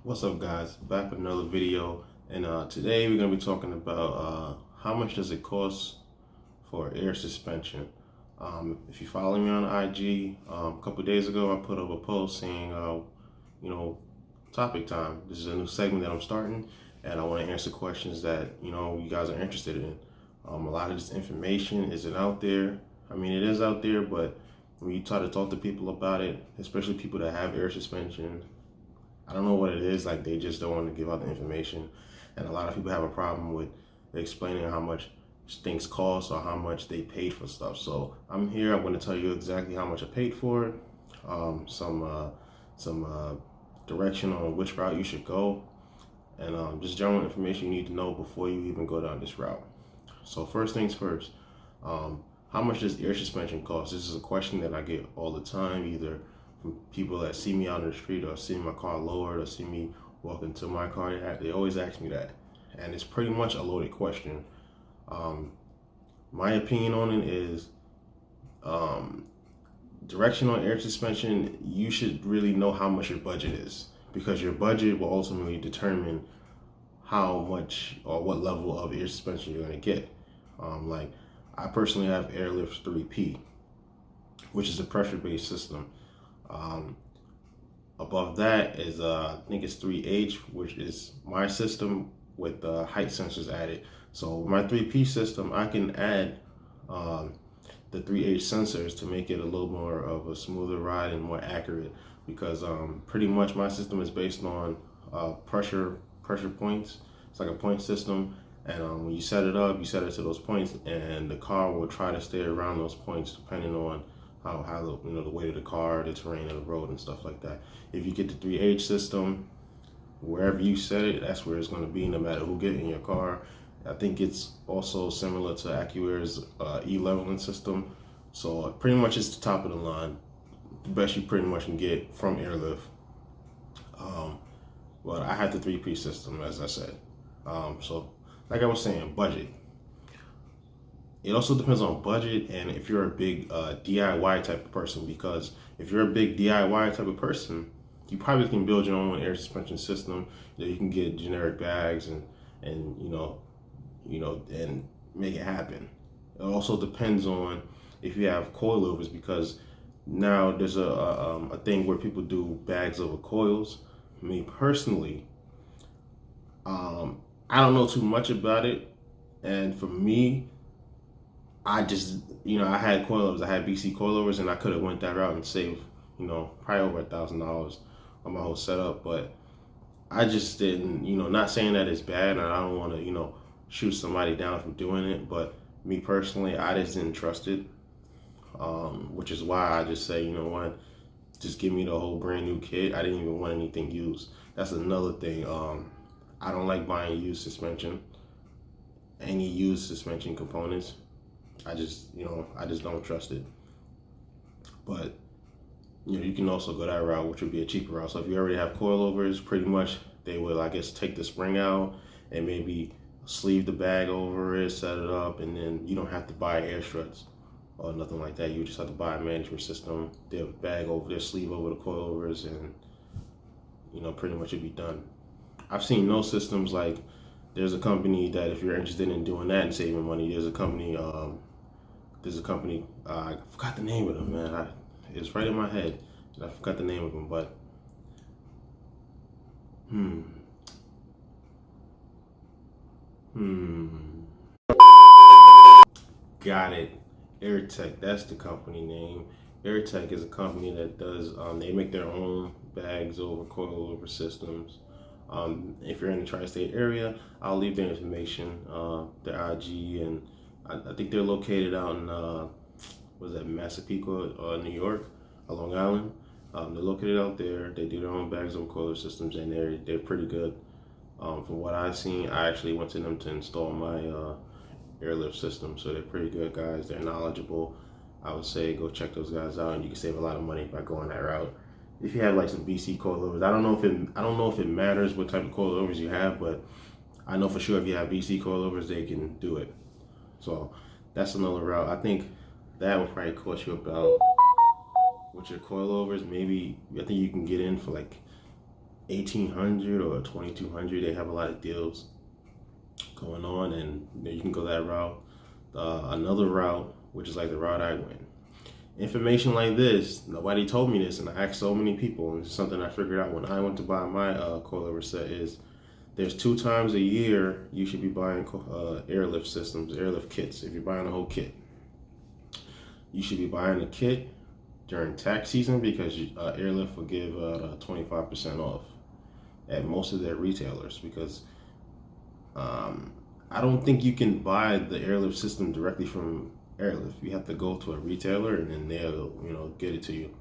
What's up, guys? Back with another video, and today we're going to be talking about how much does it cost for air suspension. If you follow me on IG, a couple of days ago I put up a post saying, topic time. This is a new segment that I'm starting, and I want to answer questions that you guys are interested in. A lot of this information isn't out there. I mean, it is out there, but when you try to talk to people about it, especially people that have air suspension, I don't know what it is, like they just don't want to give out the information. And a lot of people have a problem with explaining how much things cost or how much they paid for stuff. So I'm here, I'm going to tell you exactly how much I paid for it, some direction on which route you should go, and just general information you need to know before you even go down this route. So first things first, how much does air suspension cost? This is a question that I get all the time, either from people that see me out in the street or see my car lowered or see me walk into my car. They always ask me that, and it's pretty much a loaded question. My opinion on it is, direction on air suspension, you should really know how much your budget is, because your budget will ultimately determine how much or what level of air suspension you're going to get. Like I personally have Airlift 3P, which is a pressure-based system. Above that is I think it's 3H, which is my system with height sensors added. So with my 3P system, I can add the 3H sensors to make it a little more of a smoother ride and more accurate, because pretty much my system is based on pressure points. It's like a point system, and when you set it up, you set it to those points, and the car will try to stay around those points depending on how the weight of the car, the terrain of the road, and stuff like that. If you get the 3H system, wherever you set it, that's where it's going to be, no matter who get in your car. I think it's also similar to AccuAir's e-leveling system. So pretty much it's the top of the line, the best you pretty much can get from Airlift. But I had the 3P system, as I said. So like I was saying, budget. It also depends on budget and if you're a big DIY type of person, because if you're a big DIY type of person, you probably can build your own air suspension system. You can get generic bags and and make it happen. It also depends on if you have coilovers, because now there's a thing where people do bags over coils. Me personally, I don't know too much about it, and for me, I just, I had coilovers. I had BC coilovers, and I could have went that route and saved, probably over $1,000 on my whole setup. But I just didn't, not saying that it's bad, and I don't want to, shoot somebody down for doing it. But me personally, I just didn't trust it, which is why I just say, you know what, just give me the whole brand new kit. I didn't even want anything used. That's another thing. I don't like buying used suspension, any used suspension components. I just don't trust it. But you can also go that route, which would be a cheaper route. So if you already have coilovers, pretty much they will, I guess, take the spring out and maybe sleeve the bag over it, set it up, and then you don't have to buy air struts or nothing like that. You just have to buy a management system. They have a bag over their sleeve over the coilovers, and pretty much it'd be done. I've seen no systems like, there's a company that if you're interested in doing that and saving money, there's a company, I forgot the name of them, man. It's right in my head, and I forgot the name of them, but got it. AirTech, that's the company name. AirTech is a company that does, they make their own bags over coilover systems. If you're in the tri-state area, I'll leave their information, their IG, and I think they're located out in, Massapequa, New York, Long Island. They're located out there. They do their own bags over coilover systems, and they're pretty good. From what I've seen, I actually went to them to install my Airlift system, so they're pretty good guys. They're knowledgeable. I would say go check those guys out, and you can save a lot of money by going that route. If you have like some BC coilovers, I don't know if it matters what type of coilovers you have, but I know for sure if you have BC coilovers, they can do it. So that's another route. I think that would probably cost you about, with your coilovers, maybe, I think you can get in for like 1800 or 2200. They have a lot of deals going on, and you can go that route. Another route, which is like the route I went. Information like this, nobody told me this, and I asked so many people, and it's something I figured out when I went to buy my coilover set is there's 2 times a year you should be buying airlift systems, airlift kits. If you're buying a whole kit, you should be buying a kit during tax season because Airlift will give 25% off at most of their retailers because I don't think you can buy the Airlift system directly from Airlift. You have to go to a retailer and then they'll get it to you.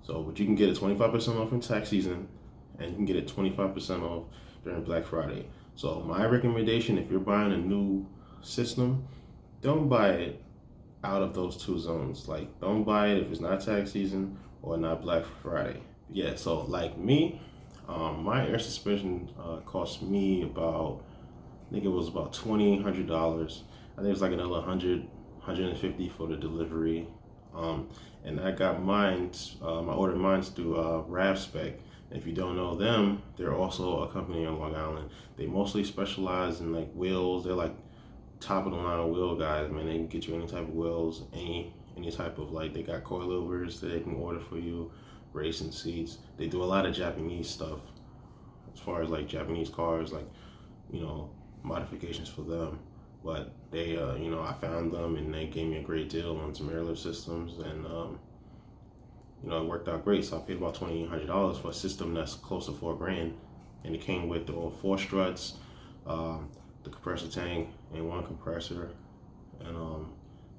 So, but you can get it 25% off in tax season, and you can get it 25% off during Black Friday. So my recommendation, if you're buying a new system, don't buy it out of those two zones. Like, don't buy it if it's not tax season or not Black Friday. Yeah, so like me, my air suspension cost me about, I think it was about $2,800. I think it was like another 150 for the delivery. And I got mine, I ordered mine through RavSpec. If you don't know them, they're also a company on Long Island. They mostly specialize in like wheels. They're like top of the line wheel guys, man. They can get you any type of wheels, any type of, like, they got coilovers that they can order for you, racing seats. They do a lot of Japanese stuff as far as like Japanese cars, like, modifications for them. But they, I found them and they gave me a great deal on some airlift systems, and it worked out great. So I paid about $2,800 for a system that's close to $4,000, and it came with the 4 struts, the compressor tank, and 1 compressor, and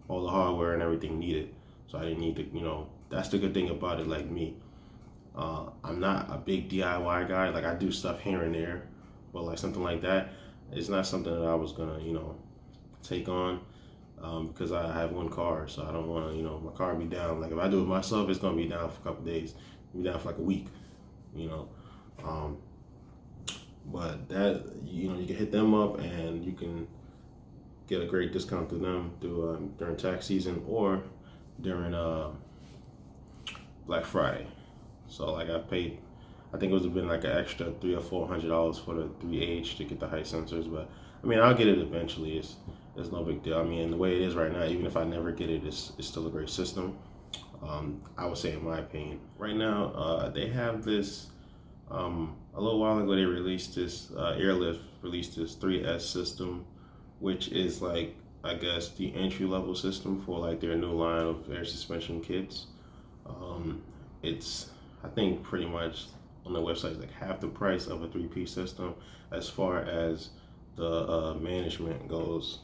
all the hardware and everything needed. So I didn't need to, that's the good thing about it. Like me, I'm not a big DIY guy. Like, I do stuff here and there, but like something like that, it's not something that I was gonna, take on. Because I have 1 car, so I don't want to, my car be down. Like, if I do it myself, it's gonna be down for a couple days, be down for like a week, But that, you can hit them up and you can get a great discount through them during tax season or during Black Friday. So like I paid, I think it would have been like an extra $300 or $400 for the 3H to get the height sensors, but I mean, I'll get it eventually. It's no big deal. I mean, the way it is right now, even if I never get it, it's still a great system. I would say, in my opinion. Right now, they have this, a little while ago, they released this, Airlift released this 3S system, which is like, I guess, the entry-level system for like their new line of air suspension kits. It's, I think, pretty much on the website, like half the price of a 3P system as far as the management goes.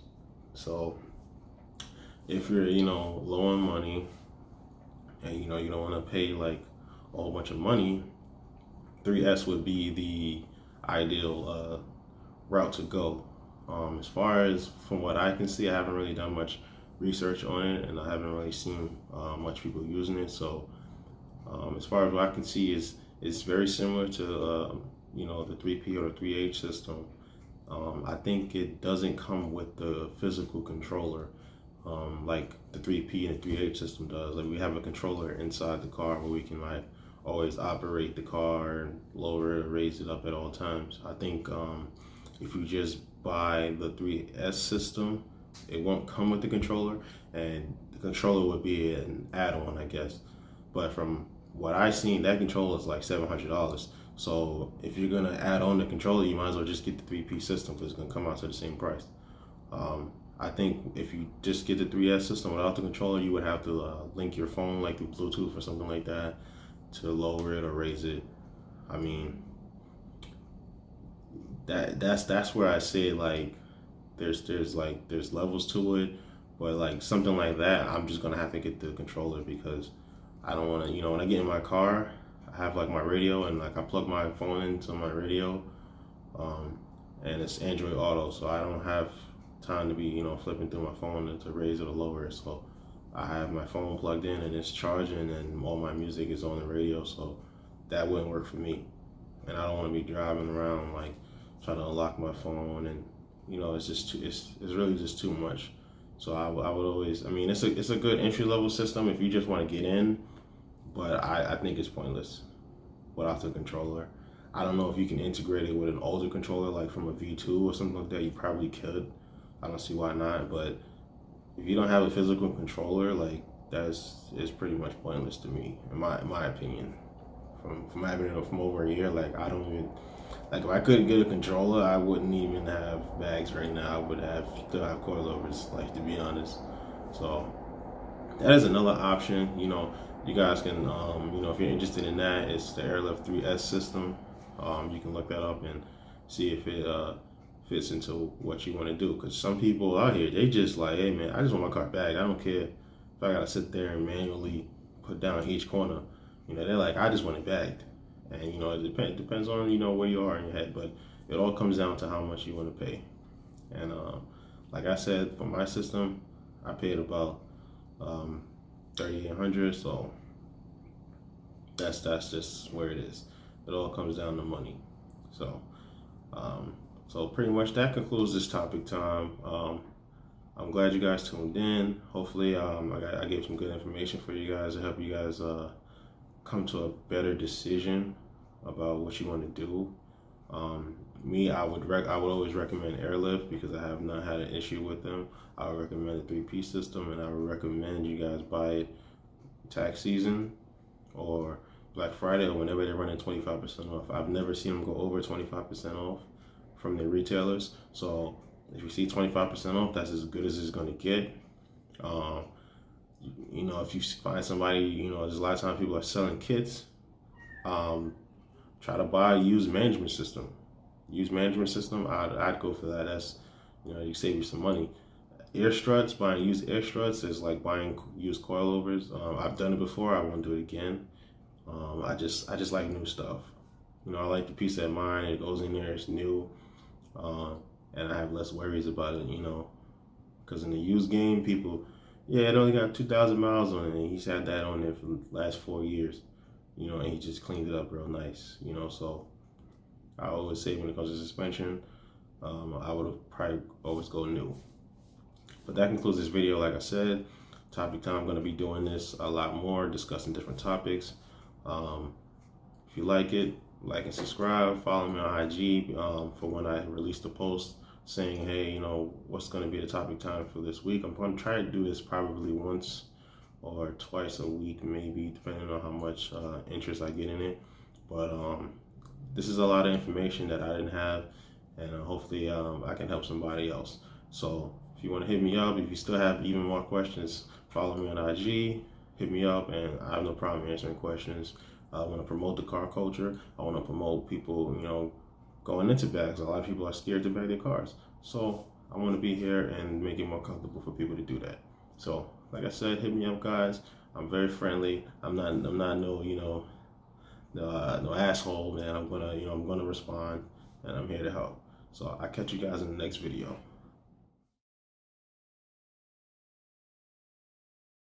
So if you're low on money and you don't want to pay like a whole bunch of money, 3S would be the ideal route to go. As far as from what I can see, I haven't really done much research on it, and I haven't really seen much people using it. So as far as what I can see, is it's very similar to the 3P or the 3H system. I think it doesn't come with the physical controller like the 3P and the 3H system does. Like, we have a controller inside the car where we can like always operate the car and lower it or raise it up at all times. I think if you just buy the 3S system, it won't come with the controller, and the controller would be an add-on, I guess. But from what I've seen, that controller is like $700. So if you're gonna add on the controller, you might as well just get the 3P system because it's gonna come out to the same price. I think if you just get the 3S system without the controller, you would have to link your phone like through Bluetooth or something like that to lower it or raise it. I mean, that's where I say like there's levels to it, but like something like that, I'm just gonna have to get the controller because I don't want to, when I get in my car, I have like my radio and like I plug my phone into my radio, and it's Android Auto, so I don't have time to be flipping through my phone to raise it or lower it. So I have my phone plugged in and it's charging, and all my music is on the radio, so that wouldn't work for me. And I don't want to be driving around like trying to unlock my phone, and it's just too, it's really just too much. So I would always, I mean, it's a good entry level system if you just want to get in, but I think it's pointless without the controller. I don't know if you can integrate it with an older controller, like from a V2 or something like that. You probably could. I don't see why not. But if you don't have a physical controller, like is pretty much pointless to me, in my opinion. From having it from over a year, like I don't even like if I couldn't get a controller, I wouldn't even have bags right now. I would still have coilovers, like to be honest. So that is another option. You guys can, if you're interested in that, it's the Airlift 3S system. You can look that up and see if it fits into what you want to do. Because some people out here, they just like, hey man, I just want my car bagged. I don't care if I gotta sit there and manually put down each corner. They're like, I just want it bagged. And it depends on where you are in your head, but it all comes down to how much you want to pay. And like I said, for my system, I paid about 3,800. So that's just where it is. It all comes down to money. So so pretty much that concludes this topic time. I'm glad you guys tuned in. Hopefully I gave some good information for you guys to help you guys come to a better decision about what you want to do. I would always recommend Airlift because I have not had an issue with them. I would recommend a 3P system, and I would recommend you guys buy it tax season or Black Friday or whenever they're running 25% off. I've never seen them go over 25% off from their retailers. So if you see 25% off, that's as good as it's going to get. If you find somebody, there's a lot of times people are selling kits. Try to buy a used management system. I'd go for that. That's, you save you some money. Buying used air struts is like buying used coilovers. I've done it before. I won't do it again. I just like new stuff. I like the peace of mind. It goes in there. It's new, and I have less worries about it. Because in the used game, people, it only got 2,000 miles on it, and he's had that on there for the last 4 years. And he just cleaned it up real nice. So I always say when it comes to suspension, I would probably always go new. But that concludes this video. Like I said, topic time. I'm going to be doing this a lot more, discussing different topics. If you like it, like and subscribe. Follow me on IG for when I release the post saying, hey, what's going to be the topic time for this week. I'm going to try to do this probably once or twice a week, maybe, depending on how much interest I get in it. But this is a lot of information that I didn't have, and hopefully I can help somebody else. So if you want to hit me up, if you still have even more questions, follow me on IG, hit me up, and I have no problem answering questions. I want to promote the car culture. I want to promote people, going into bags. A lot of people are scared to bag their cars. So I want to be here and make it more comfortable for people to do that. So like I said, hit me up, guys. I'm very friendly. I'm not no no asshole, man. I'm gonna respond, and I'm here to help. So I'll catch you guys in the next video.